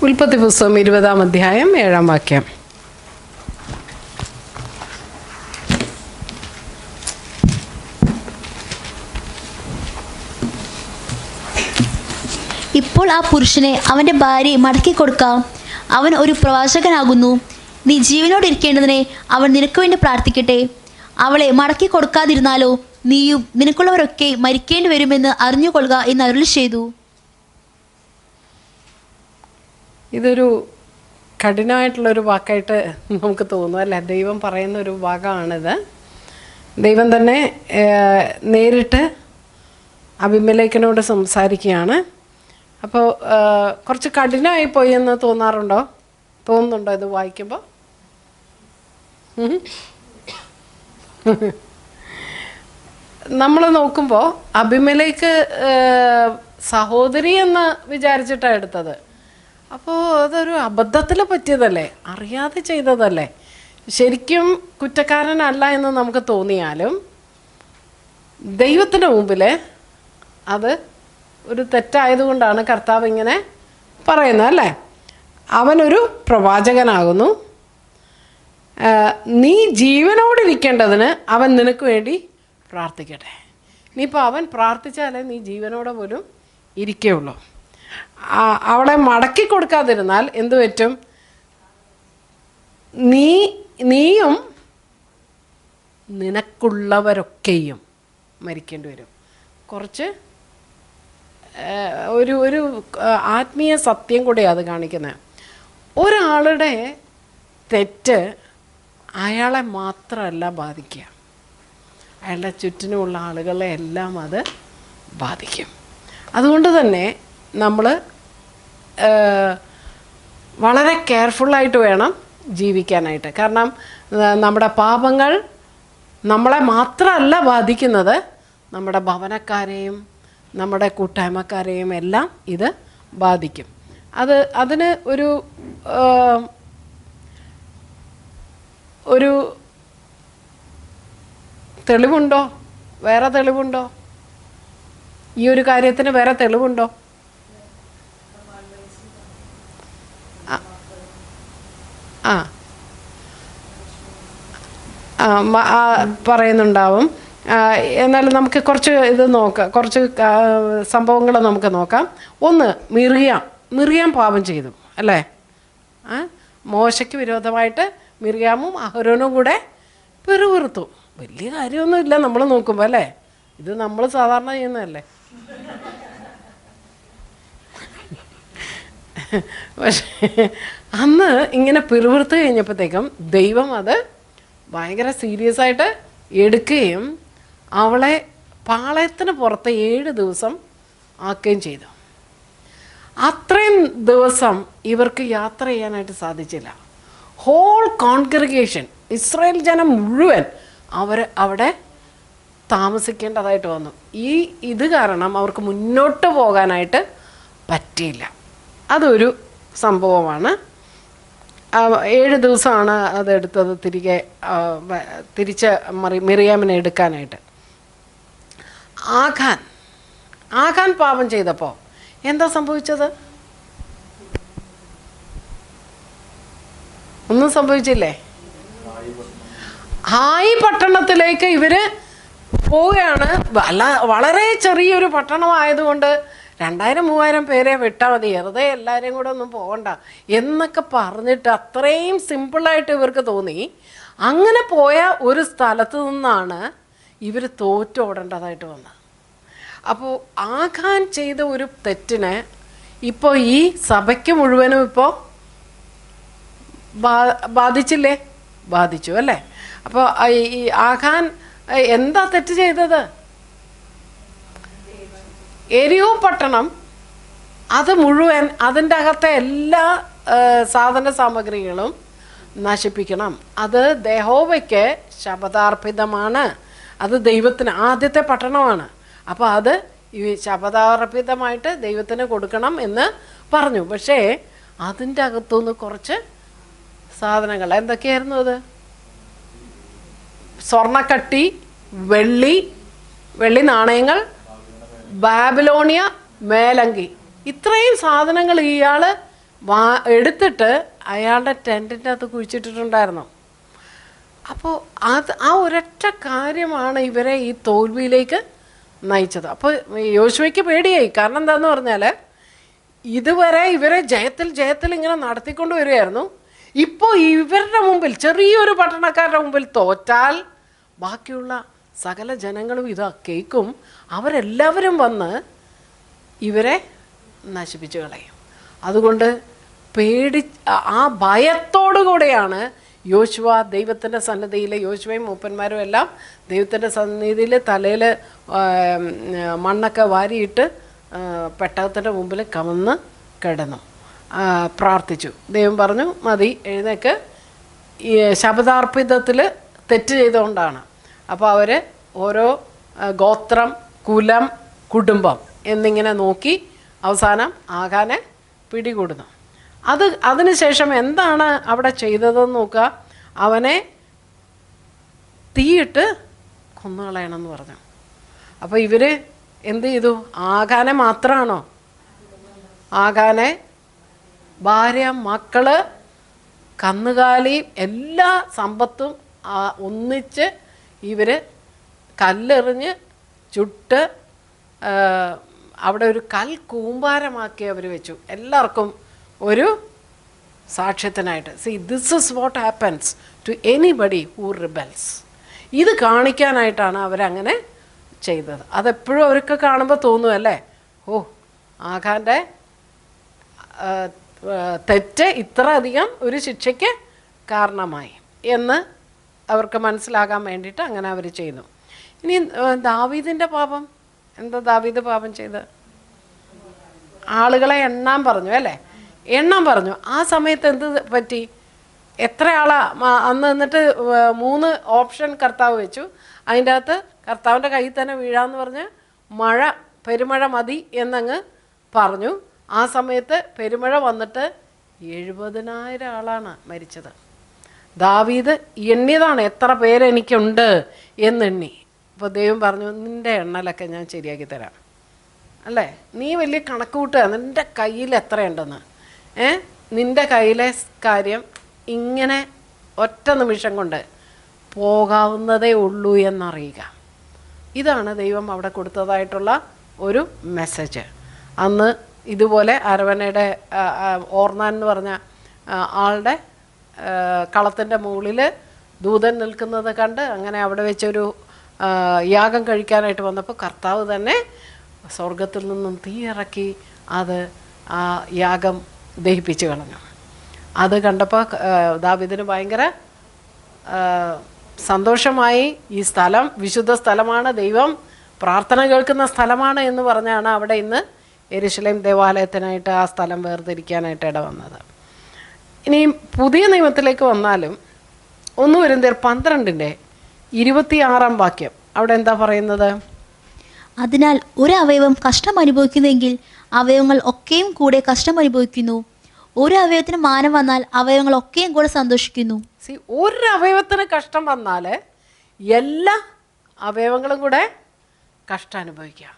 ഉൽപ്പത്തി പുസ്തകം 20-ാം അധ്യായം 7-ാം വാക്യം. ഇപ്പോൾ ആ പുരുഷനെ അവൻ്റെ ഭാര്യയെ മടക്കി കൊടുക്കാം. അവൻ ഒരു പ്രവാചകനാകുന്നു. നീ ജീവനോടിരിക്കേണ്ടതിനെ അവൻ നിനക്ക് വേണ്ടി പ്രാർത്ഥിക്കട്ടെ. അവളെ മടക്കി കൊടുക്കാതിരുന്നാലോ നീയും നിനക്കുള്ളവരൊക്കെ മരിക്കേണ്ടി വരുമെന്ന് അറിഞ്ഞുകൊള്ളുക എന്ന് അരുളി ചെയ്തു. ഇതൊരു കഠിനമായിട്ടുള്ളൊരു വാക്കായിട്ട് നമുക്ക് തോന്നും അല്ലേ? ദൈവം പറയുന്ന ഒരു ഭാഗമാണിത്. ദൈവം തന്നെ നേരിട്ട് അബിമേലെക്കിനോട് സംസാരിക്കുകയാണ്. അപ്പോൾ കുറച്ച് കഠിനമായി പോയി എന്ന് തോന്നുന്നുണ്ടോ ഇത് വായിക്കുമ്പോൾ? നമ്മൾ നോക്കുമ്പോൾ അബിമേലെക്ക് സഹോദരി എന്ന് വിചാരിച്ചിട്ടാണ് എടുത്തത്. അപ്പോൾ അതൊരു അബദ്ധത്തിൽ പറ്റിയതല്ലേ, അറിയാതെ ചെയ്തതല്ലേ. ശരിക്കും കുറ്റക്കാരനല്ല എന്ന് നമുക്ക് തോന്നിയാലും ദൈവത്തിൻ്റെ മുമ്പിൽ അത് ഒരു തെറ്റായതുകൊണ്ടാണ് കർത്താവ് ഇങ്ങനെ പറയുന്നത് അല്ലേ. അവനൊരു പ്രവാചകനാകുന്നു. നീ ജീവനോടിരിക്കേണ്ടതിന് അവൻ നിനക്ക് വേണ്ടി പ്രാർത്ഥിക്കട്ടെ. ഇനിയിപ്പോൾ അവൻ പ്രാർത്ഥിച്ചാലേ നീ ജീവനോടെ പോലും ഇരിക്കുകയുള്ളൂ. അവളെ മടക്കി കൊടുക്കാതിരുന്നാൽ എന്തു പറ്റും? നീയും നിനക്കുള്ളവരൊക്കെയും മരിക്കേണ്ടി വരും. കുറച്ച് ഒരു ആത്മീയ സത്യം കൂടെയാണ് അത് കാണിക്കുന്നത്. ഒരാളുടെ തെറ്റ് അയാളെ മാത്രമല്ല ബാധിക്കുക, അയാളുടെ ചുറ്റിനുമുള്ള ആളുകളെ എല്ലാം അത് ബാധിക്കും. അതുകൊണ്ട് തന്നെ നമ്മൾ വളരെ കെയർഫുള്ളായിട്ട് വേണം ജീവിക്കാനായിട്ട്. കാരണം നമ്മുടെ പാപങ്ങൾ നമ്മളെ മാത്രമല്ല ബാധിക്കുന്നത്, നമ്മുടെ ഭവനക്കാരെയും നമ്മുടെ കൂട്ടായ്മക്കാരെയും എല്ലാം ഇത് ബാധിക്കും. അതിന് ഒരു തെളിവുണ്ടോ? വേറെ തെളിവുണ്ടോ? ഈ ഒരു കാര്യത്തിന് വേറെ തെളിവുണ്ടോ? പറയുന്നുണ്ടാവും. എന്നാലും നമുക്ക് കുറച്ച് ഇത് നോക്കാം, കുറച്ച് സംഭവങ്ങൾ നമുക്ക് നോക്കാം. ഒന്ന്, മിറിയാം പാപം ചെയ്തു അല്ലേ. മോശയ്ക്ക് വിരോധമായിട്ട് മിറിയാമും അഹരോനും കൂടെ പിറുപിറുത്തു. വലിയ കാര്യമൊന്നുമില്ല നമ്മൾ നോക്കുമ്പോൾ അല്ലേ. ഇത് നമ്മൾ സാധാരണ ചെയ്യുന്നതല്ലേ. പക്ഷേ അന്ന് ഇങ്ങനെ പിറുപിറുത്ത് കഴിഞ്ഞപ്പോഴത്തേക്കും ദൈവം അത് ഭയങ്കര സീരിയസ് ആയിട്ട് എടുക്കുകയും അവളെ പാളയത്തിന് പുറത്ത് 7 ദിവസം ആക്കുകയും ചെയ്തു. അത്രയും ദിവസം ഇവർക്ക് യാത്ര ചെയ്യാനായിട്ട് സാധിച്ചില്ല. ഹോൾ കോൺഗ്രിഗേഷൻ, ഇസ്രായേൽ ജനം മുഴുവൻ അവിടെ താമസിക്കേണ്ടതായിട്ട് വന്നു. ഇത് കാരണം അവർക്ക് മുന്നോട്ട് പോകാനായിട്ട് പറ്റിയില്ല. അതൊരു സംഭവമാണ്. 7 ദിവസമാണ് അതെടുത്തത് തിരിച്ച് മിറിയാമിനെ എടുക്കാനായിട്ട്. ആഖാൻ പാപം ചെയ്തപ്പോൾ എന്താ സംഭവിച്ചത്? ഒന്നും സംഭവിച്ചില്ലേ? ഹായി പട്ടണത്തിലേക്ക് ഇവര് പോവുകയാണ്. വളരെ ചെറിയൊരു പട്ടണമായതുകൊണ്ട് 2000-3000 പേരെ വിട്ടാൽ മതി, വെറുതെ എല്ലാവരെയും കൂടെ ഒന്നും പോകണ്ട എന്നൊക്കെ പറഞ്ഞിട്ട് അത്രയും സിമ്പിളായിട്ട് ഇവർക്ക് തോന്നി. അങ്ങനെ പോയ ഒരു സ്ഥലത്ത് നിന്നാണ് ഇവർ തോറ്റോടേണ്ടതായിട്ട് വന്നത്. അപ്പോൾ ആഖാൻ ചെയ്ത ഒരു തെറ്റിന് ഇപ്പോൾ ഈ സഭയ്ക്ക് മുഴുവനും ഇപ്പോൾ ബാധിച്ചില്ലേ? ബാധിച്ചു അല്ലേ. അപ്പോൾ ഈ ആഖാൻ എന്താ തെറ്റ് ചെയ്തത്? എരിഹോ പട്ടണം അത് മുഴുവൻ, അതിൻ്റെ അകത്തെ എല്ലാ സാധന സാമഗ്രികളും നശിപ്പിക്കണം. അത് യഹോവയ്ക്ക് ശപഥാർപ്പിതമാണ്. അത് ദൈവത്തിന് ആദ്യത്തെ പട്ടണമാണ്. അപ്പോൾ അത് ഈ ശപഥാർപ്പിതമായിട്ട് ദൈവത്തിന് കൊടുക്കണം എന്ന് പറഞ്ഞു. പക്ഷേ അതിൻ്റെ അകത്തുനിന്ന് കുറച്ച് സാധനങ്ങൾ എന്തൊക്കെയായിരുന്നു? അത് സ്വർണ്ണക്കട്ടി, വെള്ളി നാണയങ്ങൾ, ബാബിലോണിയ മേലങ്കി, ഇത്രയും സാധനങ്ങൾ ഇയാൾ എടുത്തിട്ട് അയാളുടെ ടെൻറ്റിൻ്റെ അകത്ത് കുഴിച്ചിട്ടിട്ടുണ്ടായിരുന്നു. അപ്പോൾ ആ ഒരൊറ്റ കാര്യമാണ് ഇവരെ ഈ തോൽവിയിലേക്ക് നയിച്ചത്. അപ്പോൾ യോശുവയ്ക്ക് പേടിയായി. കാരണം എന്താണെന്ന് പറഞ്ഞാൽ ഇതുവരെ ഇവരെ ജയത്തിൽ ഇങ്ങനെ നടത്തിക്കൊണ്ട് വരികയായിരുന്നു. ഇപ്പോൾ ഇവരുടെ മുമ്പിൽ, ചെറിയൊരു പട്ടണക്കാരുടെ മുമ്പിൽ തോറ്റാൽ ബാക്കിയുള്ള സകല ജനങ്ങളും ഇതാ കേൾക്കും, അവരെല്ലാവരും വന്ന് ഇവരെ നശിപ്പിച്ചു കളയും. അതുകൊണ്ട് ആ ഭയത്തോടു കൂടെയാണ് യോശുവ ദൈവത്തിൻ്റെ സന്നിധിയിൽ, യോശുവയും മൂപ്പന്മാരും എല്ലാം ദൈവത്തിൻ്റെ സന്നിധിയിൽ തലയിൽ മണ്ണൊക്കെ വാരിയിട്ട് പെട്ടകത്തിൻ്റെ മുമ്പിൽ കമന്ന് കിടന്നു, പ്രാർത്ഥിച്ചു. ദൈവം പറഞ്ഞു, മതി, എഴുന്നേക്ക്. ഈ ശബദാർപ്പിതത്തിൽ തെറ്റ് ചെയ്തുകൊണ്ടാണ്. അപ്പോൾ അവർ ഓരോ ഗോത്രം, കുലം, കുടുംബം എന്നിങ്ങനെ നോക്കി അവസാനം ആകാനെ പിടികൂടുന്നു. അതിനുശേഷം എന്താണ് അവിടെ ചെയ്തതെന്ന് നോക്കുക. അവനെ തീയിട്ട് കൊന്നുകളയണമെന്ന് പറഞ്ഞു. അപ്പോൾ ഇവർ എന്ത് ചെയ്തു? ആകാനെ മാത്രമാണോ? ആകാനെ ഭാര്യ, മക്കള്, കന്നുകാലി, എല്ലാ സമ്പത്തും ഒന്നിച്ച് ഇവർ കല്ലെറിഞ്ഞ് ചുട്ട് അവിടെ ഒരു കൂമ്പാരമാക്കി അവർ വെച്ചു, എല്ലാവർക്കും ഒരു സാക്ഷ്യത്തിനായിട്ട്. See, this is what happens to anybody who rebels. ഇത് കാണിക്കാനായിട്ടാണ് അവരങ്ങനെ ചെയ്തത്. അതെപ്പോഴും അവർക്ക് കാണുമ്പോൾ തോന്നുമല്ലേ, ഓ, ആഖാൻ്റെ തെറ്റ് ഇത്ര അധികം ഒരു ശിക്ഷയ്ക്ക് കാരണമായി എന്ന് അവർക്ക് മനസ്സിലാകാൻ വേണ്ടിയിട്ട് അങ്ങനെ അവർ ചെയ്തു. ഇനി ദാവീദിൻ്റെ പാപം എന്താ? ദാവീദ് പാപം ചെയ്ത് ആളുകളെ എണ്ണാൻ പറഞ്ഞു, അല്ലേ? എണ്ണാൻ പറഞ്ഞു. ആ സമയത്ത് എന്ത് പറ്റി? എത്ര ആളാ അന്ന്? എന്നിട്ട് 3 ഓപ്ഷൻ കർത്താവ് വെച്ചു. അതിൻ്റെ അകത്ത് കർത്താവിൻ്റെ കയ്യിൽ തന്നെ വീഴാന്ന് പറഞ്ഞ് പെരുമഴ മതി എന്നങ്ങ് പറഞ്ഞു. ആ സമയത്ത് പെരുമഴ വന്നിട്ട് 70,000 ആളാണ് മരിച്ചത്. ദാവീദ് എണ്ണിയതാണ്, എത്ര പേരെനിക്കുണ്ട് എന്നെണ്ണി. അപ്പോൾ ദൈവം പറഞ്ഞു, നിൻ്റെ എണ്ണലൊക്കെ ഞാൻ ശരിയാക്കി തരാം, അല്ലേ? നീ വലിയ കണക്ക് കൂട്ടുക, നിൻ്റെ കയ്യിൽ എത്രയുണ്ടെന്ന്. നിൻ്റെ കയ്യിലെ കാര്യം ഇങ്ങനെ ഒറ്റ നിമിഷം കൊണ്ട് പോകാവുന്നതേ ഉള്ളൂ എന്നറിയുക. ഇതാണ് ദൈവം അവിടെ കൊടുത്തതായിട്ടുള്ള ഒരു മെസ്സേജ്. അന്ന് ഇതുപോലെ അരവണയുടെ ഓർന്നാൻ എന്ന് പറഞ്ഞ ആളുടെ കളത്തിൻ്റെ മുകളിൽ ദൂതൻ നിൽക്കുന്നത് കണ്ട് അങ്ങനെ അവിടെ വെച്ചൊരു യാഗം കഴിക്കാനായിട്ട് വന്നപ്പോൾ കർത്താവ് തന്നെ സ്വർഗത്തിൽ നിന്നും തീ ഇറക്കി അത് ആ യാഗം ദഹിപ്പിച്ച് കളഞ്ഞു. അത് കണ്ടപ്പോൾ ദാവീദിന് ഭയങ്കര സന്തോഷമായി. ഈ സ്ഥലം വിശുദ്ധ സ്ഥലമാണ്, ദൈവം പ്രാർത്ഥന കേൾക്കുന്ന സ്ഥലമാണ് എന്ന് പറഞ്ഞാണ് അവിടെ ഇന്ന് യെരൂശലേം ദേവാലയത്തിനായിട്ട് ആ സ്ഥലം വേർതിരിക്കാനായിട്ട് ഇടവന്നത്. ഇനി പുതിയ നിയമത്തിലേക്ക് വന്നാലും 1 കൊരിന്ത്യർ 12:26 വാക്യം അവിടെ എന്താ പറയുന്നത്? അതിനാൽ ഒരു അവയവം കഷ്ടം അനുഭവിക്കുന്നെങ്കിൽ അവയവങ്ങൾ ഒക്കെയും കൂടെ കഷ്ടം അനുഭവിക്കുന്നു. ഒരു അവയവത്തിന് മാനം വന്നാൽ അവയവങ്ങൾ ഒക്കെയും കൂടെ സന്തോഷിക്കുന്നു. ഒരു അവയവത്തിന് കഷ്ടം വന്നാൽ എല്ലാ അവയവങ്ങളും കൂടെ കഷ്ടം അനുഭവിക്കുക.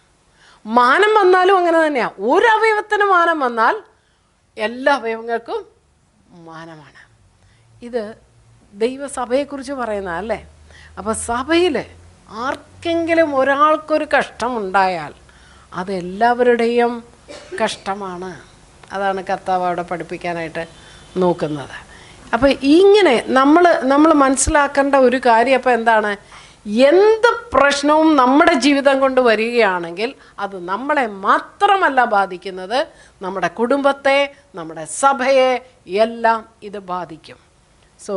മാനം വന്നാലും അങ്ങനെ തന്നെയാണ്. ഒരു അവയവത്തിന് മാനം വന്നാൽ എല്ലാ അവയവങ്ങൾക്കും മാനമാണ്. ഇത് ദൈവസഭയെക്കുറിച്ച് പറയുന്നതല്ലേ. അപ്പോൾ സഭയിൽ ആർക്കെങ്കിലും ഒരാൾക്കൊരു കഷ്ടമുണ്ടായാൽ അതെല്ലാവരുടെയും കഷ്ടമാണ്. അതാണ് കർത്താവ് അവിടെ പഠിപ്പിക്കാനായിട്ട് നോക്കുന്നത്. അപ്പോൾ ഇങ്ങനെ നമ്മൾ മനസ്സിലാക്കേണ്ട ഒരു കാര്യം അപ്പോൾ എന്താണ്? എന്ത് പ്രശ്നവും നമ്മുടെ ജീവിതം കൊണ്ട് വരികയാണെങ്കിൽ അത് നമ്മളെ മാത്രമല്ല ബാധിക്കുന്നത്, നമ്മുടെ കുടുംബത്തെ, നമ്മുടെ സഭയെ എല്ലാം ഇത് ബാധിക്കും. സോ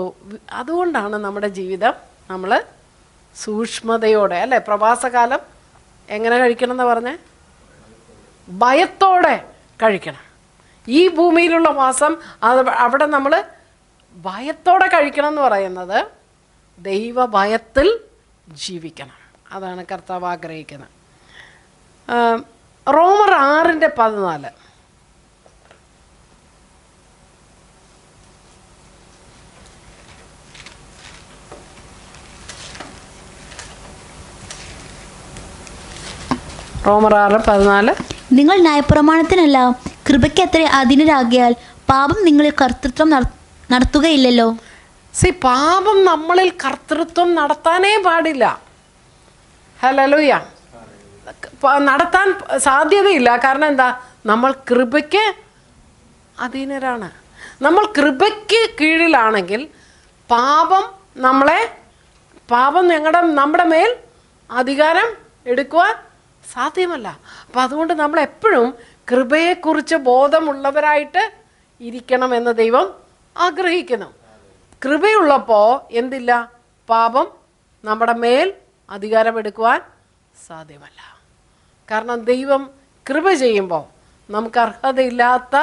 അതുകൊണ്ടാണ് നമ്മുടെ ജീവിതം നമ്മൾ സൂക്ഷ്മതയോടെ, അല്ലേ? പ്രവാസകാലം എങ്ങനെ കഴിക്കണം എന്ന് പറഞ്ഞേ? ഭയത്തോടെ കഴിക്കണം. ഈ ഭൂമിയിലുള്ള മാസം അവിടെ നമ്മൾ ഭയത്തോടെ കഴിക്കണം എന്ന് പറയുന്നത് ദൈവഭയത്തിൽ ജീവിക്കണം. അതാണ് കർത്താവ് ആഗ്രഹിക്കുന്നത്. റോമർ 6:14 റോമർ 6:14 നിങ്ങൾ ന്യായപ്രമാണത്തിനല്ല കൃപയ്ക്ക് അത്ര അധീനരാകിയാൽ പാപം നിങ്ങളിൽ കർത്തൃത്വം നടത്തുകയില്ലല്ലോ. പാപം നമ്മളിൽ കർത്തൃത്വം നടത്താനേ പാടില്ല. ഹല്ലേലൂയ. നടത്താൻ സാധ്യതയില്ല. കാരണം എന്താ? നമ്മൾ കൃപയ്ക്ക് അധീനരാണ്. നമ്മൾ കൃപയ്ക്ക് കീഴിലാണെങ്കിൽ പാപം നമ്മുടെ മേൽ അധികാരം എടുക്കുവാൻ സാധ്യമല്ല. അപ്പം അതുകൊണ്ട് നമ്മൾ എപ്പോഴും കൃപയെക്കുറിച്ച് ബോധമുള്ളവരായിട്ട് ഇരിക്കണമെന്ന് ദൈവം ആഗ്രഹിക്കുന്നു. കൃപയുള്ളപ്പോൾ എന്തില്ല? പാപം നമ്മുടെ മേൽ അധികാരമെടുക്കുവാൻ സാധ്യമല്ല. കാരണം ദൈവം കൃപ ചെയ്യുമ്പോൾ നമുക്ക് അർഹതയില്ലാത്ത,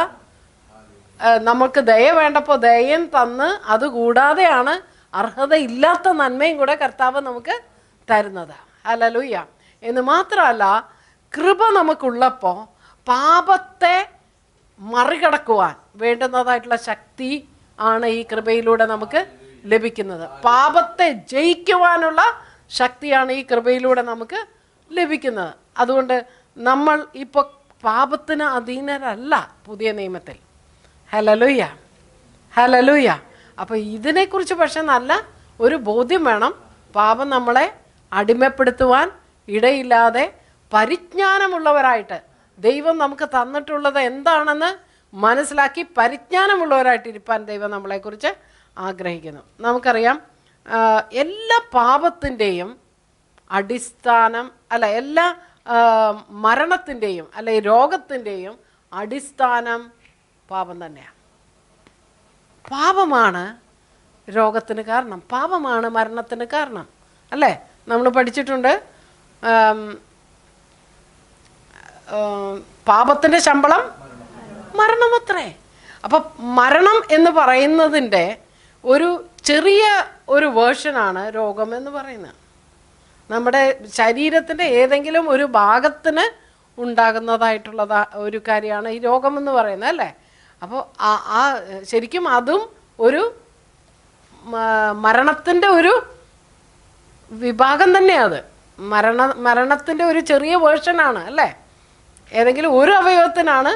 നമുക്ക് ദയ വേണ്ടപ്പോൾ ദയം തന്ന്, അതുകൂടാതെയാണ് അർഹതയില്ലാത്ത നന്മയും കൂടെ കർത്താവ് നമുക്ക് തരുന്നത്. ഹല്ലേലൂയ. എന്ന് മാത്രമല്ല, കൃപ നമുക്കുള്ളപ്പോൾ പാപത്തെ മറികടക്കുവാൻ വേണ്ടുന്നതായിട്ടുള്ള ശക്തി ആണ് ഈ കൃപയിലൂടെ നമുക്ക് ലഭിക്കുന്നത്. പാപത്തെ ജയിക്കുവാനുള്ള ശക്തിയാണ് ഈ കൃപയിലൂടെ നമുക്ക് ലഭിക്കുന്നത്. അതുകൊണ്ട് നമ്മൾ ഇപ്പോൾ പാപത്തിന് അധീനരല്ല പുതിയ നിയമത്തിൽ. Hallelujah, hallelujah. അപ്പോൾ ഇതിനെക്കുറിച്ച് പക്ഷെ നല്ല ഒരു ബോധ്യം വേണം. പാപം നമ്മളെ അടിമപ്പെടുത്തുവാൻ ഇടയില്ലാതെ പരിജ്ഞാനമുള്ളവരായിട്ട്, ദൈവം നമുക്ക് തന്നിട്ടുള്ളത് എന്താണെന്ന് മനസ്സിലാക്കി പരിജ്ഞാനമുള്ളവരായിട്ട് ഇരിപ്പാൻ ദൈവം നമ്മളെക്കുറിച്ച് ആഗ്രഹിക്കുന്നു. നമുക്കറിയാം, എല്ലാ പാപത്തിൻ്റെയും അടിസ്ഥാനം എല്ലാ മരണത്തിൻ്റെയും രോഗത്തിൻ്റെയും അടിസ്ഥാനം പാപം തന്നെയാണ്. പാപമാണ് രോഗത്തിന് കാരണം, പാപമാണ് മരണത്തിന് കാരണം. അല്ലേ? നമ്മൾ പഠിച്ചിട്ടുണ്ട്, പാപത്തിൻ്റെ ശമ്പളം മരണമത്രേ. അപ്പം മരണം എന്ന് പറയുന്നതിൻ്റെ ഒരു ചെറിയ ഒരു വേർഷനാണ് രോഗം എന്ന് പറയുന്നത്. നമ്മുടെ ശരീരത്തിൻ്റെ ഏതെങ്കിലും ഒരു ഭാഗത്തിന് ഉണ്ടാകുന്നതായിട്ടുള്ള ഒരു കാര്യമാണ് ഈ രോഗമെന്ന് പറയുന്നത്. അല്ലേ? അപ്പോൾ ശരിക്കും അതും ഒരു മരണത്തിൻ്റെ ഒരു വിഭാഗം തന്നെയാണ്. മരണത്തിൻ്റെ ഒരു ചെറിയ വേർഷനാണ്. അല്ലേ? ഏതെങ്കിലും ഒരു അവയവത്തിനാണ്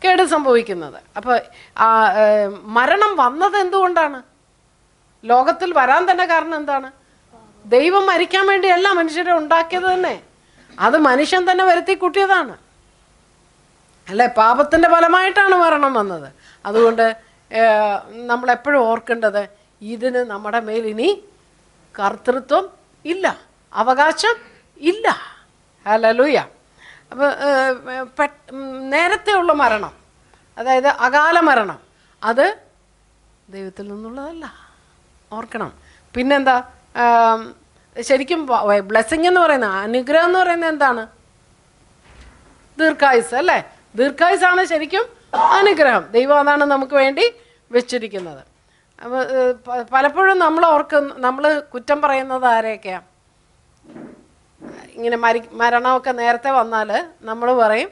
കേട് സംഭവിക്കുന്നത്. അപ്പോൾ മരണം വന്നത് എന്തുകൊണ്ടാണ്? ലോകത്തിൽ വരാൻ തന്നെ കാരണം എന്താണ്? ദൈവം മരിക്കാൻ വേണ്ടിയല്ല മനുഷ്യരെ ഉണ്ടാക്കിയത് തന്നെ. അത് മനുഷ്യൻ തന്നെ വരുത്തി കൂട്ടിയതാണ്. അല്ലേ? പാപത്തിൻ്റെ ഫലമായിട്ടാണ് മരണം വന്നത്. അതുകൊണ്ട് നമ്മളെപ്പോഴും ഓർക്കേണ്ടത്, ഇതിന് നമ്മുടെ മേൽ ഇനി കർത്തൃത്വം ഇല്ല, അവകാശം ഇല്ല. ഹല്ലേലൂയ. അപ്പോൾ നേരത്തെ ഉള്ള മരണം, അതായത് അകാല മരണം, അത് ദൈവത്തിൽ നിന്നുള്ളതല്ല, ഓർക്കണം. പിന്നെന്താ? ശരിക്കും ബ്ലെസ്സിങ് എന്ന് പറയുന്നത്, അനുഗ്രഹം എന്ന് പറയുന്നത് എന്താണ്? ദീർഘായുസ്. അല്ലേ? ദീർഘായുസാണ് ശരിക്കും അനുഗ്രഹം. ദൈവം അതാണ് നമുക്ക് വേണ്ടി വെച്ചിരിക്കുന്നത്. അപ്പോൾ പലപ്പോഴും നമ്മൾ കുറ്റം പറയുന്നത് ആരെയൊക്കെയാണ്? ഇങ്ങനെ മരണമൊക്കെ നേരത്തെ വന്നാൽ നമ്മൾ പറയും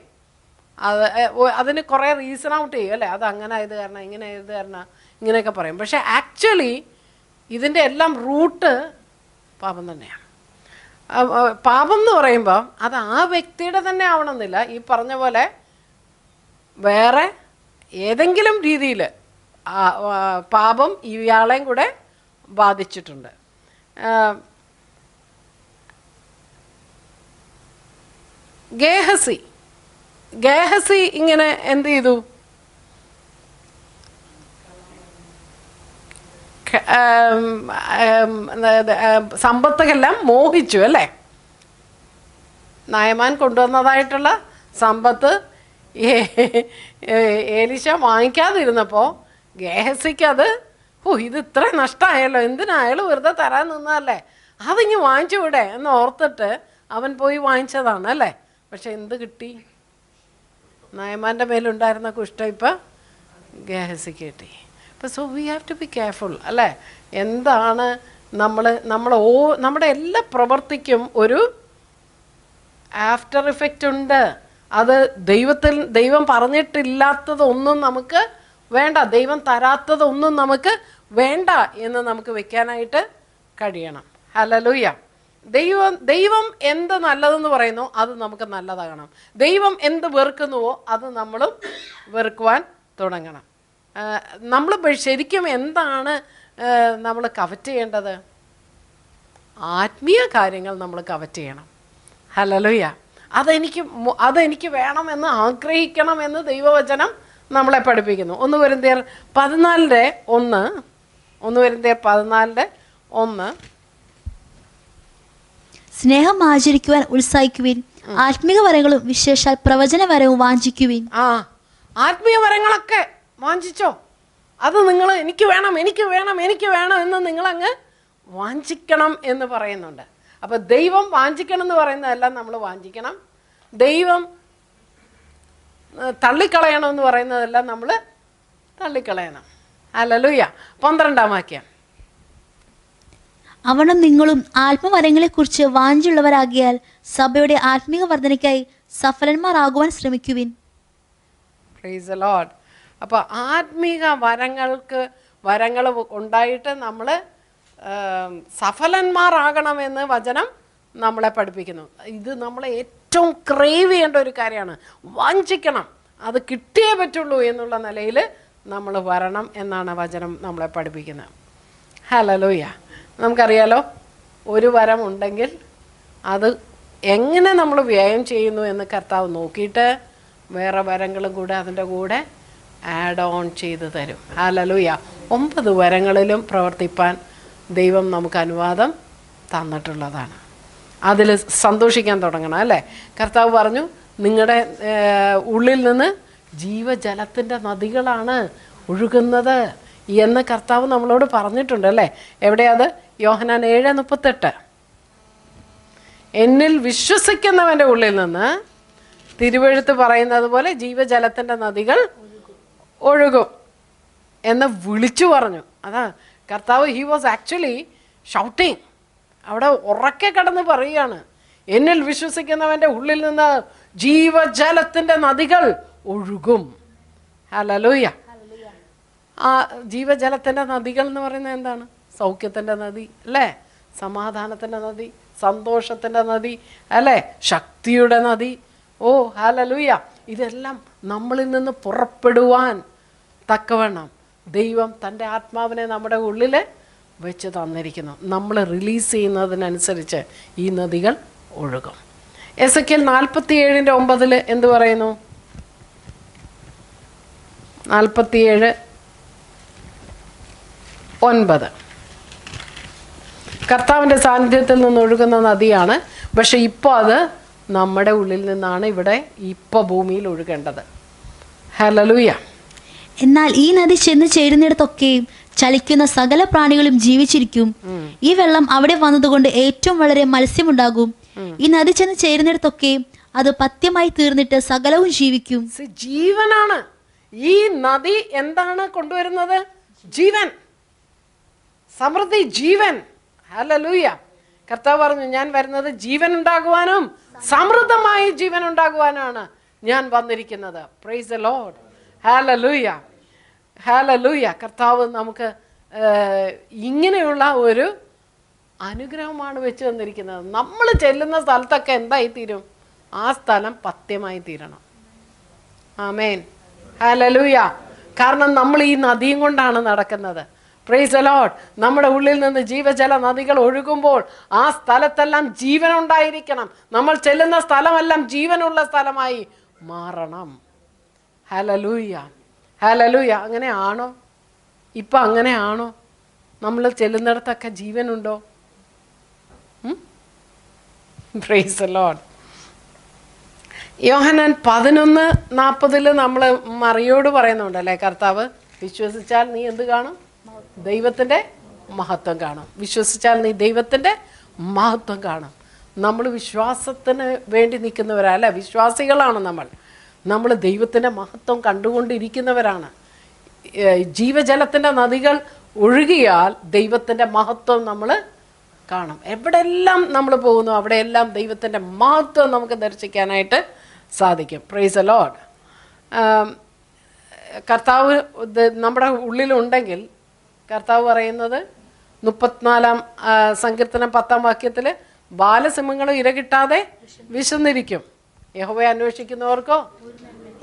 അതിന് കുറേ റീസൺ ഔട്ട് ചെയ്യും. അല്ലേ? അത് അങ്ങനെ ആയത് കാരണം, ഇങ്ങനെ ആയത് കാരണം, ഇങ്ങനെയൊക്കെ പറയും. പക്ഷേ ആക്ച്വലി ഇതിൻ്റെ എല്ലാം റൂട്ട് പാപം തന്നെയാണ്. പാപം എന്ന് പറയുമ്പോൾ അത് ആ വ്യക്തിയുടെ തന്നെ ആവണമെന്നില്ല. ഈ പറഞ്ഞ പോലെ വേറെ ഏതെങ്കിലും രീതിയിൽ പാപം ഇയാളെയും കൂടെ ബാധിച്ചിട്ടുണ്ട്. ഗേഹസി ഇങ്ങനെ എന്ത് ചെയ്തു? സമ്പത്തെല്ലാം മോഹിച്ചു. അല്ലേ? നായമാൻ കൊണ്ടുവന്നതായിട്ടുള്ള സമ്പത്ത് ഏലീശ വാങ്ങിക്കാതിരുന്നപ്പോൾ ഗേഹസിക്കത്, ഇത് ഇത്ര നഷ്ടമായല്ലോ, എന്തിനായാലും വെറുതെ തരാൻ നിന്നതല്ലേ, അതിങ്ങ് വാങ്ങിച്ചു വിടേ എന്ന് ഓർത്തിട്ട് അവൻ പോയി വാങ്ങിച്ചതാണ്. അല്ലേ? പക്ഷെ എന്ത് കിട്ടി? നായമാൻ്റെ മേലുണ്ടായിരുന്ന കുഷ്ഠം ഇപ്പം ഗേഹസിക്ക് കിട്ടി. അപ്പം so we have to be careful. അല്ലേ? എന്താണ് നമ്മുടെ എല്ലാ പ്രവൃത്തിക്കും ഒരു ആഫ്റ്റർ ഇഫക്റ്റ് ഉണ്ട്. അത് ദൈവം പറഞ്ഞിട്ടില്ലാത്തതൊന്നും നമുക്ക് വേണ്ട, ദൈവം തരാത്തതൊന്നും നമുക്ക് വേണ്ട എന്ന് നമുക്ക് വെക്കാനായിട്ട് കഴിയണം. ഹല്ലേലൂയ. ദൈവം എന്ത് നല്ലതെന്ന് പറയുന്നു അത് നമുക്ക് നല്ലതാകണം. ദൈവം എന്ത് വെറുക്കുന്നുവോ അത് നമ്മളും വെറുക്കുവാൻ തുടങ്ങണം. നമ്മൾ ശരിക്കും എന്താണ് നമ്മൾ കവറ്റ് ചെയ്യേണ്ടത്? ആത്മീയ കാര്യങ്ങൾ നമ്മൾ കവറ്റ് ചെയ്യണം. ഹല്ലേലൂയ. അതെനിക്ക് വേണമെന്ന് ആഗ്രഹിക്കണമെന്ന് ദൈവവചനം നമ്മളെ പഠിപ്പിക്കുന്നു. 1 കൊരിന്ത്യർ 14:1 സ്നേഹം ആചരിക്കുവാൻ ഉത്സാഹിക്കുവിൻ, ആത്മീക വരങ്ങളും വിശേഷാൽ പ്രവചന വരവും വാഞ്ചിക്കുവിൻ. ആത്മീയ വരങ്ങളൊക്കെ വാഞ്ചിച്ചോ. അത് നിങ്ങൾ എനിക്ക് വേണം എന്ന് നിങ്ങളങ്ങ് വാഞ്ചിക്കണം എന്ന് പറയുന്നുണ്ട്. അപ്പം ദൈവം വാഞ്ചിക്കണം എന്ന് പറയുന്നതെല്ലാം നമ്മൾ വാഞ്ചിക്കണം. ദൈവം തള്ളിക്കളയണം എന്ന് പറയുന്നതെല്ലാം നമ്മൾ തള്ളിക്കളയണം. ഹല്ലേലൂയ. 12-ാം വാക്യം. അവനും നിങ്ങളും ആത്മവരങ്ങളെക്കുറിച്ച് വാഞ്ചുള്ളവരാകിയാൽ സഭയുടെ ആത്മീക വർധനയ്ക്കായി സഫലന്മാരാകുവാൻ ശ്രമിക്കുവിൻ. Praise the Lord. അപ്പോൾ ആത്മീക വരങ്ങൾ ഉണ്ടായിട്ട് നമ്മൾ സഫലന്മാരാകണമെന്ന് വചനം നമ്മളെ പഠിപ്പിക്കുന്നു. ഇത് നമ്മളെ ഏറ്റവും ക്രേവ് ചെയ്യേണ്ട ഒരു കാര്യമാണ്. വാഞ്ചിക്കണം, അത് കിട്ടിയേ പറ്റുള്ളൂ എന്നുള്ള നിലയിൽ നമ്മൾ വരണം എന്നാണ് വചനം നമ്മളെ പഠിപ്പിക്കുന്നത്. ഹല്ലേലൂയ. നമുക്കറിയാലോ, ഒരു വരം ഉണ്ടെങ്കിൽ അത് എങ്ങനെ നമ്മൾ വ്യയം ചെയ്യുന്നു എന്ന് കർത്താവ് നോക്കിയിട്ട് വേറെ വരങ്ങളും കൂടെ അതിൻ്റെ കൂടെ ആഡ് ഓൺ ചെയ്ത് തരും. ഹല്ലേലൂയ. 9 വരങ്ങളിലും പ്രവർത്തിപ്പാൻ ദൈവം നമുക്ക് അനുവാദം തന്നിട്ടുള്ളതാണ്. അതിൽ സന്തോഷിക്കാൻ തുടങ്ങണം അല്ലേ? കർത്താവ് പറഞ്ഞു, നിങ്ങളുടെ ഉള്ളിൽ നിന്ന് ജീവജലത്തിൻ്റെ നദികളാണ് ഒഴുകുന്നത് എന്ന് കർത്താവ് നമ്മളോട് പറഞ്ഞിട്ടുണ്ട് അല്ലേ? എവിടെയത്? യോഹന്നാൻ 7:38. എന്നിൽ വിശ്വസിക്കുന്നവൻ്റെ ഉള്ളിൽ നിന്ന് തിരുവെഴുത്ത് പറയുന്നത് പോലെ ജീവജലത്തിൻ്റെ നദികൾ ഒഴുകും എന്ന് വിളിച്ചു പറഞ്ഞു. അതാ കർത്താവ്, ഹി വാസ് ആക്ച്വലി ഷൗട്ടിങ്. അവിടെ ഉറക്കെ കടന്ന് പറയുകയാണ്, എന്നിൽ വിശ്വസിക്കുന്നവൻ്റെ ഉള്ളിൽ നിന്ന് ജീവജലത്തിൻ്റെ നദികൾ ഒഴുകും. ഹല്ലേലൂയ. ആ ജീവജലത്തിൻ്റെ നദികൾ എന്ന് പറയുന്നത് എന്താണ്? സൗഖ്യത്തിൻ്റെ നദി അല്ലേ? സമാധാനത്തിൻ്റെ നദി, സന്തോഷത്തിൻ്റെ നദി അല്ലേ? ശക്തിയുടെ നദി. ഓ ഹല്ലേലൂയ. ഇതെല്ലാം നമ്മളിൽ നിന്ന് പുറപ്പെടുവാൻ തക്കവണ്ണം ദൈവം തൻ്റെ ആത്മാവിനെ നമ്മുടെ ഉള്ളിൽ വെച്ച് തന്നിരിക്കുന്നു. നമ്മൾ റിലീസ് ചെയ്യുന്നതിനനുസരിച്ച് ഈ നദികൾ ഒഴുകും. എസെക്കിയേൽ 47:9 എന്ത് പറയുന്നു? 47:9 കർത്താവിൻ്റെ സാന്നിധ്യത്തിൽ നിന്ന് ഒഴുകുന്ന നദിയാണ്. പക്ഷെ ഇപ്പോൾ അത് നമ്മുടെ ഉള്ളിൽ നിന്നാണ് ഇവിടെ ഇപ്പോൾ ഭൂമിയിൽ ഒഴുകേണ്ടത്. ഹല്ലേലൂയ. എന്നാൽ ഈ നദി ചെന്ന് ചേരുന്നിടത്തൊക്കെയും ചലിക്കുന്ന സകല പ്രാണികളും ജീവിച്ചിരിക്കും. ഈ വെള്ളം അവിടെ വന്നതുകൊണ്ട് ഏറ്റവും വളരെ മത്സ്യമുണ്ടാകും. ഈ നദി ചെന്ന് ചേരുന്നിടത്തൊക്കെയും അത് പഥ്യമായി തീർന്നിട്ട് സകലവും ജീവിക്കും. ജീവനാണ് ഈ നദി. എന്താണ് കൊണ്ടുവരുന്നത്? ജീവൻ, സമൃദ്ധി, ജീവൻ. ഹല്ലേലൂയ. കർത്താവ് പറഞ്ഞു, ഞാൻ വരുന്നത് ജീവൻ ഉണ്ടാകുവാനും സമൃദ്ധമായി ജീവൻ ഉണ്ടാകുവാനാണ് ഞാൻ വന്നിരിക്കുന്നത്. Price the Lord. ഹല്ലേലൂയ. ഹല്ലേലൂയ. കർത്താവ് നമുക്ക് ഇങ്ങനെയുള്ള ഒരു അനുഗ്രഹമാണ് വെച്ച് തന്നിരിക്കുന്നത്. നമ്മൾ ചെല്ലുന്ന സ്ഥലത്തൊക്കെ എന്തായി തീരും? ആ സ്ഥലം പഥ്യമായി തീരണം. ആമേൻ. ഹല്ലേലൂയ. കാരണം നമ്മൾ ഈ നദിയും കൊണ്ടാണ് നടക്കുന്നത്. Price the Lord. നമ്മുടെ ഉള്ളിൽ നിന്ന് ജീവജല നദികൾ ഒഴുകുമ്പോൾ ആ സ്ഥലത്തെല്ലാം ജീവൻ ഉണ്ടായിരിക്കണം. നമ്മൾ ചെല്ലുന്ന സ്ഥലമെല്ലാം ജീവനുള്ള സ്ഥലമായി മാറണം. ഹല്ലേലൂയ. ഹല്ലേലൂയ. അങ്ങനെയാണോ? ഇപ്പം അങ്ങനെയാണോ? നമ്മൾ ചെല്ലുന്നിടത്തൊക്കെ ജീവനുണ്ടോ? Praise the Lord. യോഹന്നാൻ 11:40 നമ്മൾ മറിയോട് പറയുന്നുണ്ടല്ലേ, കർത്താവ്, വിശ്വസിച്ചാൽ നീ എന്ത് കാണും? ദൈവത്തിൻ്റെ മഹത്വം കാണും. വിശ്വസിച്ചാൽ നീ ദൈവത്തിൻ്റെ മഹത്വം കാണും. നമ്മൾ വിശ്വാസത്തിന് വേണ്ടി നിൽക്കുന്നവരല്ല, വിശ്വാസികളാണ് നമ്മൾ ദൈവത്തിൻ്റെ മഹത്വം കണ്ടുകൊണ്ടിരിക്കുന്നവരാണ്. ജീവജലത്തിൻ്റെ നദികൾ ഒഴുകിയാൽ ദൈവത്തിൻ്റെ മഹത്വം നമ്മൾ കാണും. എവിടെയെല്ലാം നമ്മൾ പോകുന്നു അവിടെയെല്ലാം ദൈവത്തിൻ്റെ മഹത്വം നമുക്ക് ദർശിക്കാനായിട്ട് സാധിക്കും. Price the Lord. കർത്താവ് നമ്മുടെ ഉള്ളിലുണ്ടെങ്കിൽ കർത്താവ് പറയുന്നത് 34-ാം സങ്കീർത്തനം 10-ാം വാക്യത്തിൽ, ബാലസിംഹങ്ങളും ഇരകിട്ടാതെ വിശന്നിരിക്കും, യഹോവയെ അന്വേഷിക്കുന്നവർക്കോ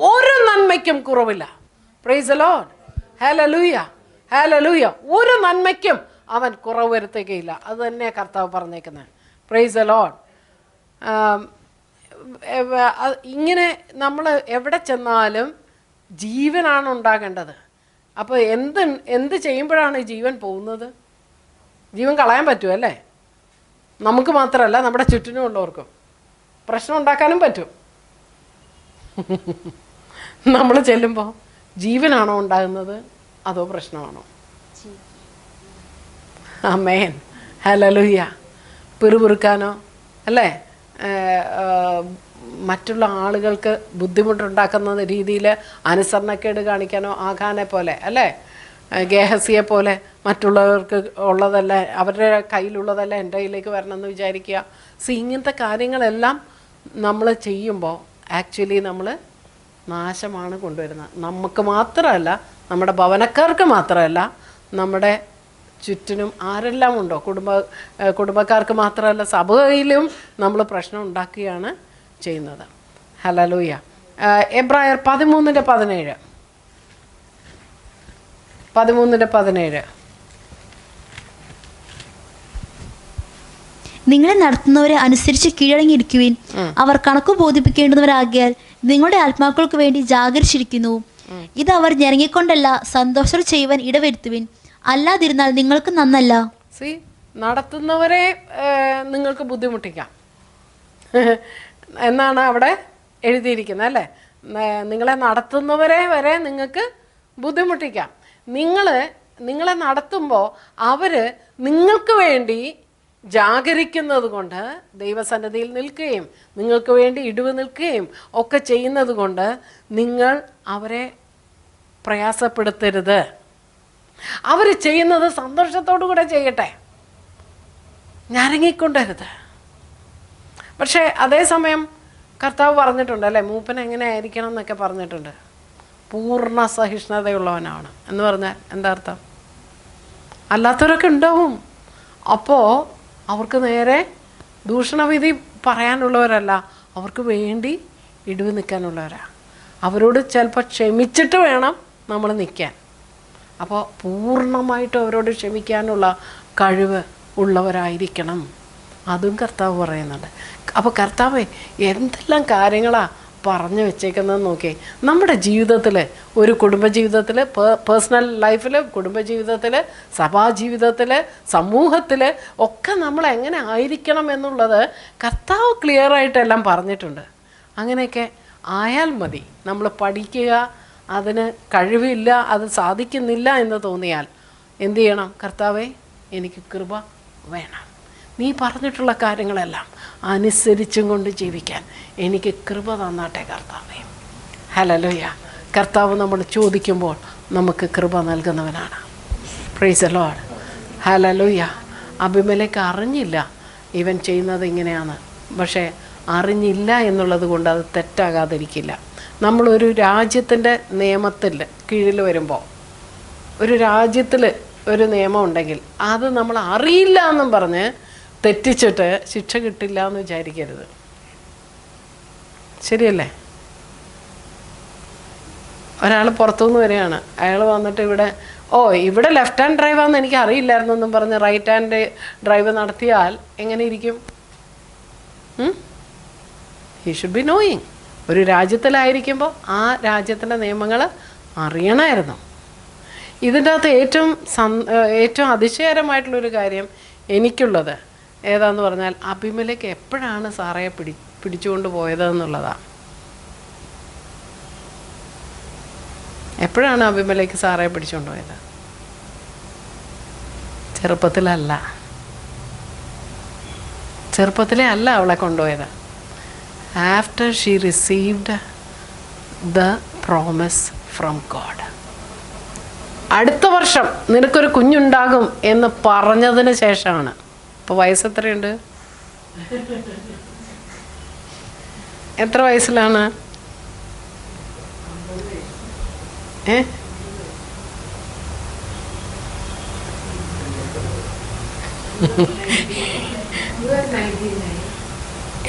ഒരു നന്മയ്ക്കും കുറവില്ല. Price the Lord. ഹല്ലേലൂയ, ഹല്ലേലൂയ. ഒരു നന്മയ്ക്കും അവൻ കുറവ് വരുത്തുകയില്ല. അത് തന്നെ കർത്താവ് പറഞ്ഞേക്കുന്നത്. Price the Lord. ഇങ്ങനെ നമ്മൾ എവിടെ ചെന്നാലും ജീവനാണ് ഉണ്ടാകേണ്ടത്. അപ്പോൾ എന്ത് ചെയ്യുമ്പോഴാണ് ജീവൻ പോകുന്നത്? ജീവൻ കളയാൻ പറ്റുമല്ലേ? നമുക്ക് മാത്രമല്ല, നമ്മുടെ ചുറ്റിനും ഉള്ളവർക്കും പ്രശ്നം ഉണ്ടാക്കാനും പറ്റും. നമ്മൾ ചെല്ലുമ്പോൾ ജീവനാണോ ഉണ്ടാകുന്നത് അതോ പ്രശ്നമാണോ? ആമേൻ, ഹല്ലേലൂയ. പിറുപിറുക്കാനോ അല്ലേ, മറ്റുള്ള ആളുകൾക്ക് ബുദ്ധിമുട്ടുണ്ടാക്കുന്ന രീതിയിൽ അനുസരണക്കേട് കാണിക്കാനോ, ആഖാനെ പോലെ അല്ലേ, ഗേഹസിയെ പോലെ മറ്റുള്ളവർക്ക് ഉള്ളതല്ല, അവരുടെ കയ്യിലുള്ളതല്ല എൻ്റെ കയ്യിലേക്ക് വരണമെന്ന് വിചാരിക്കുക. ഇങ്ങനത്തെ കാര്യങ്ങളെല്ലാം നമ്മൾ ചെയ്യുമ്പോൾ ആക്ച്വലി നമ്മൾ നാശമാണ് കൊണ്ടുവരുന്നത്. നമുക്ക് മാത്രമല്ല, നമ്മുടെ ഭവനക്കാർക്ക് മാത്രമല്ല, നമ്മുടെ ചുറ്റിനും ആരെല്ലാം ഉണ്ടോ, കുടുംബക്കാർക്ക് മാത്രമല്ല, സഭയിലും നമ്മൾ പ്രശ്നം ഉണ്ടാക്കുകയാണ് ചെയ്യുന്നത്. ഹല്ലേലൂയ. എബ്രായർ 13:17. നിങ്ങളെ നടത്തുന്നവരെ അനുസരിച്ച് കീഴടങ്ങിയിരിക്കുവിൻ. അവർ കണക്ക് ബോധിപ്പിക്കേണ്ടുന്നവരാകിയാൽ നിങ്ങളുടെ ആത്മാക്കൾക്ക് വേണ്ടി ജാഗരിച്ചിരിക്കുന്നു. ഇത് അവർ ഞെരങ്ങിക്കൊണ്ടല്ല, സന്തോഷം ചെയ്യുവാൻ ഇടവരുത്തുവിൻ. അല്ലാതിരുന്നാൽ നിങ്ങൾക്ക് നന്നല്ല. നടത്തുന്നവരെ നിങ്ങൾക്ക് ബുദ്ധിമുട്ടിക്കാം എന്നാണ് അവിടെ എഴുതിയിരിക്കുന്നത് അല്ലേ. നിങ്ങളെ നടത്തുന്നവരെ വരെ നിങ്ങൾക്ക് ബുദ്ധിമുട്ടിക്കാം. നിങ്ങളെ നടത്തുമ്പോൾ അവർ നിങ്ങൾക്ക് വേണ്ടി ജാഗരിക്കുന്നത് കൊണ്ട്, ദൈവസന്നിധിയിൽ നിൽക്കുകയും നിങ്ങൾക്ക് വേണ്ടി ഇടിവ് നിൽക്കുകയും ഒക്കെ ചെയ്യുന്നത് കൊണ്ട് നിങ്ങൾ അവരെ പ്രയാസപ്പെടുത്തരുത്. അവർ ചെയ്യുന്നത് സന്തോഷത്തോടു കൂടെ ചെയ്യട്ടെ, ഞരങ്ങിക്കൊണ്ടരുത്. പക്ഷേ അതേസമയം കർത്താവ് പറഞ്ഞിട്ടുണ്ട് അല്ലേ, മൂപ്പൻ എങ്ങനെ ആയിരിക്കണം എന്നൊക്കെ പറഞ്ഞിട്ടുണ്ട്. പൂർണ്ണ സഹിഷ്ണുതയുള്ളവനാണ് എന്ന് പറഞ്ഞാൽ എന്താ അർത്ഥം? അല്ലാത്തവരൊക്കെ ഉണ്ടാവും. അപ്പോൾ അവർക്ക് നേരെ ദൂഷണവിധി പറയാനുള്ളവരല്ല, അവർക്ക് വേണ്ടി ഇടിവ് നിൽക്കാനുള്ളവരാണ്. അവരോട് ചിലപ്പോൾ ക്ഷമിച്ചിട്ട് വേണം നമ്മൾ നിൽക്കാൻ. അപ്പോൾ പൂർണ്ണമായിട്ടും അവരോട് ക്ഷമിക്കാനുള്ള കഴിവ് ഉള്ളവരായിരിക്കണം. അതും കർത്താവ് പറയുന്നുണ്ട്. അപ്പോൾ കർത്താവ് എന്തെല്ലാം കാര്യങ്ങളാണ് പറഞ്ഞു വെച്ചേക്കുന്നതെന്ന് നോക്കി. നമ്മുടെ ജീവിതത്തിൽ, ഒരു കുടുംബജീവിതത്തിൽ, പേഴ്സണൽ ലൈഫിൽ, കുടുംബജീവിതത്തിൽ, സഭാജീവിതത്തിൽ, സമൂഹത്തിൽ ഒക്കെ നമ്മൾ എങ്ങനെ ആയിരിക്കണം എന്നുള്ളത് കർത്താവ് ക്ലിയറായിട്ടെല്ലാം പറഞ്ഞിട്ടുണ്ട്. അങ്ങനെയൊക്കെ ആയാൽ മതി. നമ്മൾ പഠിക്കുക, അതിന് കഴിവില്ല, അത് സാധിക്കുന്നില്ല എന്ന് തോന്നിയാൽ എന്തു ചെയ്യണം? കർത്താവേ, എനിക്ക് കൃപ വേണം. നീ പറഞ്ഞിട്ടുള്ള കാര്യങ്ങളെല്ലാം അനുസരിച്ചും കൊണ്ട് ജീവിക്കാൻ എനിക്ക് കൃപ തന്നാട്ടെ കർത്താവേ. ഹല്ലേലൂയ. കർത്താവ് നമ്മൾ ചോദിക്കുമ്പോൾ നമുക്ക് കൃപ നൽകുന്നവനാണ്. Praise the Lord. ഹല്ലേലൂയ. അബിമേലെക്ക് അറിഞ്ഞില്ല ഇവൻ ചെയ്യുന്നത് ഇങ്ങനെയാണ്, പക്ഷേ അറിഞ്ഞില്ല എന്നുള്ളത് കൊണ്ട് അത് തെറ്റാകാതിരിക്കില്ല. നമ്മളൊരു രാജ്യത്തിൻ്റെ നിയമത്തിൽ കീഴിൽ വരുമ്പോൾ, ഒരു രാജ്യത്തിൽ ഒരു നിയമം ഉണ്ടെങ്കിൽ അത് നമ്മൾ അറിയില്ല എന്നും പറഞ്ഞ് തെറ്റിച്ചിട്ട് ശിക്ഷ കിട്ടില്ല എന്ന് വിചാരിക്കരുത്. ശരിയല്ലേ? ഒരാൾ പുറത്തുനിന്ന് വരികയാണ്, അയാൾ വന്നിട്ട് ഇവിടെ ലെഫ്റ്റ് ഹാൻഡ് ഡ്രൈവാന്ന് എനിക്ക് അറിയില്ലായിരുന്നു എന്നും പറഞ്ഞ് റൈറ്റ് ഹാൻഡ് ഡ്രൈവ് നടത്തിയാൽ എങ്ങനെ ഇരിക്കും? He should be knowing. ഒരു രാജ്യത്തിലായിരിക്കുമ്പോൾ ആ രാജ്യത്തിൻ്റെ നിയമങ്ങൾ അറിയണമായിരുന്നു. ഇതിൻ്റെ അകത്ത് ഏറ്റവും അതിശയകരമായിട്ടുള്ളൊരു കാര്യം എനിക്കുള്ളത് ഏതാന്ന് പറഞ്ഞാൽ, അബിമേലെക്ക് എപ്പോഴാണ് സാറയെ പിടിച്ചുകൊണ്ട് പോയതെന്നുള്ളതാണ്. എപ്പോഴാണ് അബിമേലെക്ക് സാറയെ പിടിച്ചുകൊണ്ട് പോയത്? ചെറുപ്പത്തിലേ അല്ല അവളെ കൊണ്ടുപോയത്. After she received the promise from God. അടുത്ത വർഷം നിനക്കൊരു കുഞ്ഞുണ്ടാകും എന്ന് പറഞ്ഞതിന് ശേഷമാണ്. ഇപ്പോൾ വയസ്സ് എത്രയുണ്ട്? എത്ര വയസ്സിലാണ്?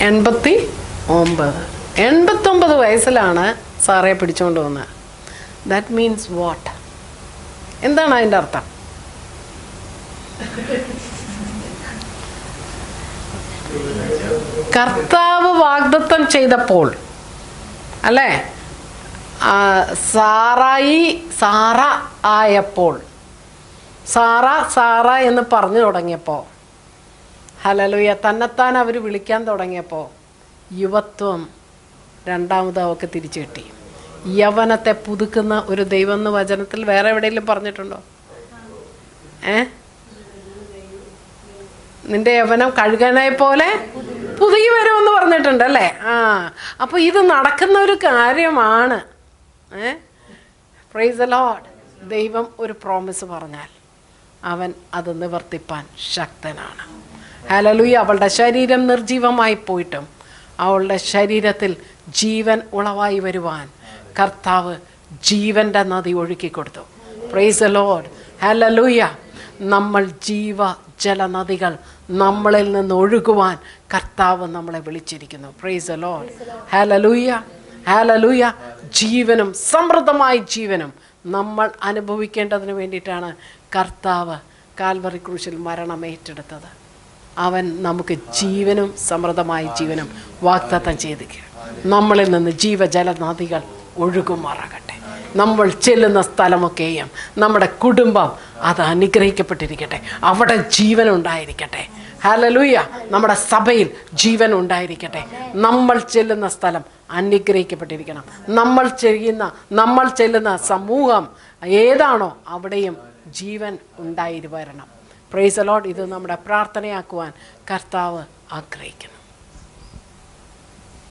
89 വയസ്സിലാണ് സാറയെ പിടിച്ചുകൊണ്ട് വന്നത്. That means what? എന്താണ് അതിൻ്റെ അർത്ഥം? കർത്താവ് വാഗ്ദത്തം ചെയ്തപ്പോൾ അല്ലേ, സാറ ആയപ്പോൾ, സാറ എന്ന് പറഞ്ഞു തുടങ്ങിയപ്പോൾ, ഹല്ലേലൂയ, തന്നെത്താൻ അവർ വിളിക്കാൻ തുടങ്ങിയപ്പോൾ യുവത്വം രണ്ടാമത് അവൾക്ക് തിരിച്ചു കിട്ടി. യവനത്തെ പുതുക്കുന്ന ഒരു ദൈവം എന്ന് വചനത്തിൽ വേറെ എവിടെയെങ്കിലും പറഞ്ഞിട്ടുണ്ടോ? നിന്റെ യവനം കഴുകനെ പോലെ പുതുകി വരുമെന്ന് പറഞ്ഞിട്ടുണ്ട് അല്ലേ? അപ്പോൾ ഇത് നടക്കുന്ന ഒരു കാര്യമാണ്. Price the Lord. ദൈവം ഒരു പ്രോമിസ് പറഞ്ഞാൽ അവൻ അത് നിവർത്തിപ്പാൻ ശക്തനാണ്. ഹല്ലേലൂയ. അവളുടെ ശരീരം നിർജീവമായി പോയിട്ടും അവളുടെ ശരീരത്തിൽ ജീവൻ ഉളവായി വരുവാൻ കർത്താവ് ജീവൻ്റെ നദി ഒഴുക്കിക്കൊടുത്തു. Praise the Lord. ഹല്ലേലൂയ. നമ്മൾ ജലനദികൾ നമ്മളിൽ നിന്ന് ഒഴുകുവാൻ കർത്താവ് നമ്മളെ വിളിച്ചിരിക്കുന്നു. Praise the Lord. ഹല്ലേലൂയ. ഹല്ലേലൂയ. ജീവനും സമൃദ്ധമായ ജീവനും നമ്മൾ അനുഭവിക്കേണ്ടതിന് വേണ്ടിയിട്ടാണ് കർത്താവ് കാൽവറി ക്രൂശിൽ മരണം ഏറ്റെടുത്തത്. അവൻ നമുക്ക് ജീവനും സമൃദ്ധമായ ജീവനും വാഗ്ദത്തം ചെയ്തിരിക്കുക. നമ്മളിൽ നിന്ന് ജലനദികൾ ഒഴുകുമാറാകട്ടെ. നമ്മൾ ചെല്ലുന്ന സ്ഥലമൊക്കെയും നമ്മുടെ കുടുംബം അത് അനുഗ്രഹിക്കപ്പെട്ടിരിക്കട്ടെ. അവിടെ ജീവൻ ഉണ്ടായിരിക്കട്ടെ. ഹല്ലേലൂയ. നമ്മുടെ സഭയിൽ ജീവൻ ഉണ്ടായിരിക്കട്ടെ. നമ്മൾ ചെല്ലുന്ന സ്ഥലം അനുഗ്രഹിക്കപ്പെട്ടിരിക്കണം. നമ്മൾ ചെല്ലുന്ന സമൂഹം ഏതാണോ അവിടെയും ജീവൻ ഉണ്ടായി വരണം. Price the Lord. ഇത് നമ്മുടെ പ്രാർത്ഥനയാക്കുവാൻ കർത്താവ് ആഗ്രഹിക്കുന്നു.